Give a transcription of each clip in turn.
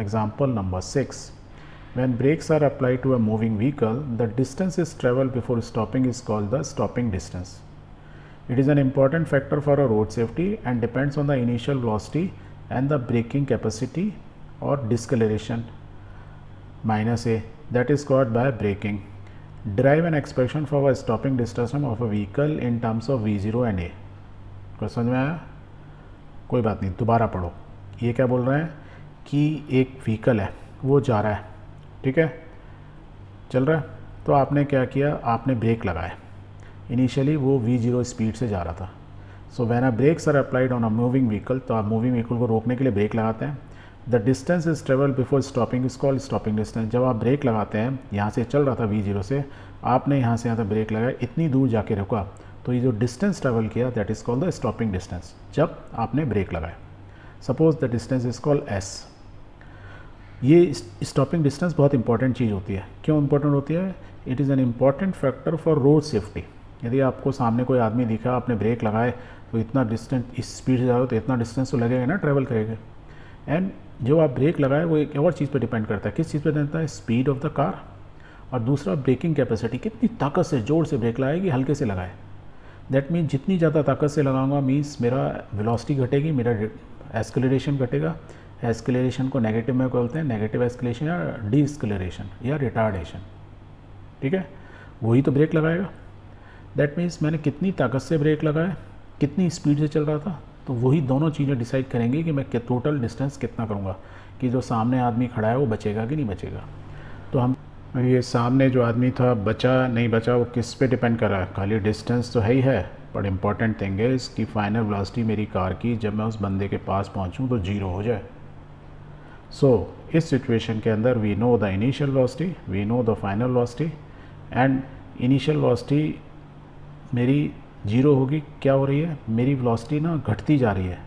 Example number 6. When brakes are applied to a moving vehicle, the distance is traveled before stopping is called the stopping distance. It is an important factor for a road safety and depends on the initial velocity and the braking capacity or deceleration minus a, that is caused by braking. Derive an expression for a stopping distance of a vehicle in terms of V0 and a. समझ में आया? कोई बात नहीं, दोबारा पढ़ो. ये क्या बोल रहे हैं कि एक व्हीकल है, वो जा रहा है, ठीक है, चल रहा है, तो आपने क्या किया, आपने ब्रेक लगाए. इनिशियली वो V0 स्पीड से जा रहा था. So when a brakes are applied on a moving vehicle, तो आप मूविंग व्हीकल को रोकने के लिए ब्रेक लगाते हैं. The distance is travel before stopping is called stopping distance. जब आप ब्रेक लगाते हैं, यहाँ से चल रहा था V0 से, आपने यहाँ से यहाँ तक ब्रेक लगाया, इतनी दूर जाके रुका, तो ये जो डिस्टेंस ट्रेवल किया that is called the stopping distance, जब आपने ब्रेक लगाया. Suppose the distance is called S. ये स्टॉपिंग डिस्टेंस बहुत इंपॉर्टेंट चीज़ होती है. क्यों इंपॉर्टेंट होती है? It is an important factor for road safety. यदि आपको सामने कोई आदमी दिखा, आपने ब्रेक लगाए, तो इतना डिस्टेंस, इस स्पीड से जाओ तो इतना डिस्टेंस तो लगेगा ना, ट्रैवल करेगा. एंड जो आप ब्रेक लगाए वो एक और चीज़ पर डिपेंड करता है. किस चीज़ पर डिपेंड करता है? स्पीड ऑफ द कार, और दूसरा ब्रेकिंग कैपेसिटी, कितनी ताकत से, जोर से ब्रेक लगाएगी, हल्के से लगाए. दैट मीन जितनी ज़्यादा ताकत से लगाऊंगा मीन्स मेरा वेलोसिटी घटेगी, मेरा एस्केलरेशन घटेगा. एस्केलरेशन को नेगेटिव में बोलते हैं, नेगेटिव एस्केलेशन या डीस्केलरेशन या रिटार्डेशन, ठीक है, वही तो ब्रेक लगाएगा. दैट मीन्स मैंने कितनी ताकत से ब्रेक लगाया, कितनी स्पीड से चल रहा था, तो वही दोनों चीज़ें डिसाइड करेंगी कि मैं टोटल डिस्टेंस कितना करूँगा, कि जो सामने आदमी खड़ा है वो बचेगा कि नहीं बचेगा. तो हम ये सामने जो आदमी था बचा नहीं बचा, वो किस पे डिपेंड कर रहा है? खाली डिस्टेंस तो है ही है, बट इम्पॉर्टेंट थिंग है इसकी फाइनल वेलोसिटी मेरी कार की, जब मैं उस बंदे के पास पहुंचूं तो 0 हो जाए. सो इस सिचुएशन के अंदर we know the initial velocity, we know the final velocity, and initial velocity मेरी 0 होगी. क्या हो रही है? मेरी वेलोसिटी ना घटती जा रही है,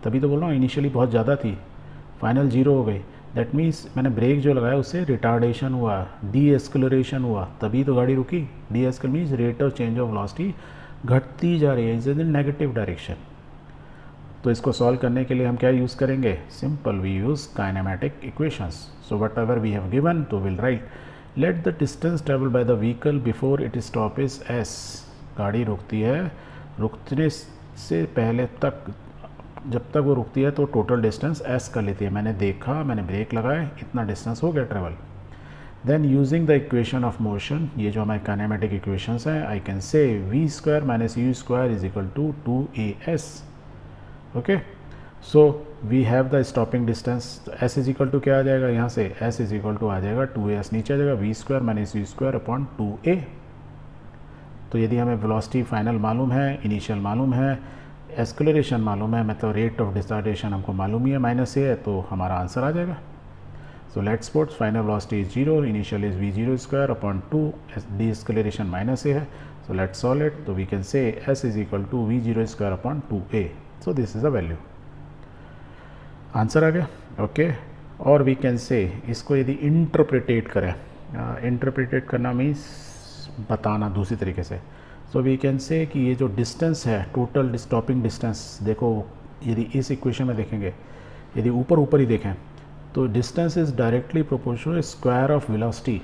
तभी तो बोल रहा हूँ इनिशियली बहुत ज़्यादा थी, फाइनल 0 हो गई. दैट मीन्स मैंने ब्रेक जो लगाया उससे रिटार्डेशन हुआ, डी एस्केलरेशन हुआ, तभी तो गाड़ी रुकी. D SQL means rate of change of velocity घटती जा रही है, इज इन नेगेटिव डायरेक्शन. तो इसको सॉल्व करने के लिए हम क्या यूज़ करेंगे? Simple, we use kinematic equations. So whatever we have given, तो will write let the distance travel by the vehicle before it stop is S. गाड़ी रुकती है, रुकने से पहले तक, जब तक वो रुकती है तो टोटल डिस्टेंस एस कर लेती है. मैंने देखा, मैंने ब्रेक लगाए, इतना डिस्टेंस हो गया travel. Then using the equation of motion, ये जो हमारे काइनेमेटिक इक्वेशंस हैं, I can say v square minus u square is equal to 2as. Okay, so we have the stopping distance. S is equal to क्या आ जाएगा? यहाँ से s is equal to आ जाएगा 2as, नीचे आ जाएगा v square minus u square upon 2a. तो यदि हमें वेलोसिटी फाइनल मालूम है, इनिशियल मालूम है, एस्केलरेशन मालूम है, मतलब रेट ऑफ डिटार्डेशन हमको मालूम ही है, माइनस ए है, तो हमारा आंसर आ जाएगा. So let's put final velocity is 0, initial is v0 square upon 2, the acceleration minus a है. So let's solve it. तो we can say s is equal to v0 square upon 2a. So this is a value. Answer आ गया. Okay, और we can से इसको यदि interpret करें, interpret करना मीन्स बताना दूसरी तरीके से. सो वी कैन से कि ये जो डिस्टेंस है, टोटल स्टॉपिंग डिस्टेंस, देखो यदि इस इक्वेशन में देखेंगे, यदि ऊपर ऊपर ही देखें, तो distance is directly proportional square of velocity,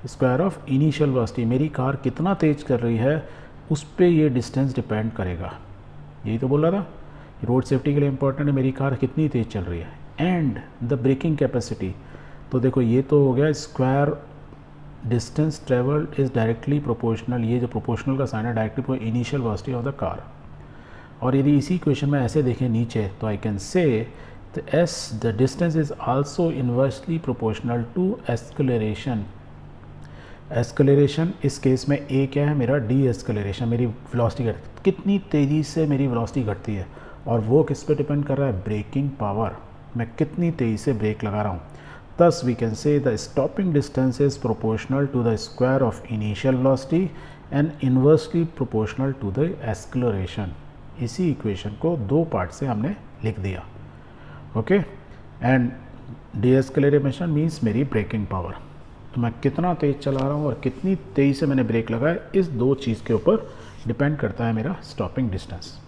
square of initial velocity. मेरी कार कितना तेज कर रही है उस पर ये डिस्टेंस डिपेंड करेगा. यही तो बोल रहा था, रोड सेफ्टी के लिए इंपॉर्टेंट है मेरी कार कितनी तेज चल रही है. एंड द ब्रेकिंग कैपेसिटी, तो देखो ये तो हो गया square, distance travelled is directly proportional, ये जो प्रोपोर्शनल का साइन है directly for initial velocity of the car. और यदि इसी क्वेश्चन में ऐसे देखें नीचे, तो I can say the S, the distance is also inversely proportional to acceleration. Acceleration इस केस में ए क्या है मेरा? The acceleration. मेरी वेलोसिटी कितनी तेज़ी से मेरी वेलोसिटी घटती है, और वो किस पे डिपेंड कर रहा है? ब्रेकिंग पावर, मैं कितनी तेज़ी से ब्रेक लगा रहा हूँ. Thus we can say the stopping distance is proportional to the square of initial velocity and inversely proportional to the acceleration. इसी इक्वेशन को दो पार्ट से हमने लिख दिया. ओके, एंड डीएस्केलेरेशन मीन्स मेरी ब्रेकिंग पावर, तो मैं कितना तेज़ चला रहा हूँ और कितनी तेज़ी से मैंने ब्रेक लगाया, इस दो चीज़ के ऊपर डिपेंड करता है मेरा स्टॉपिंग डिस्टेंस.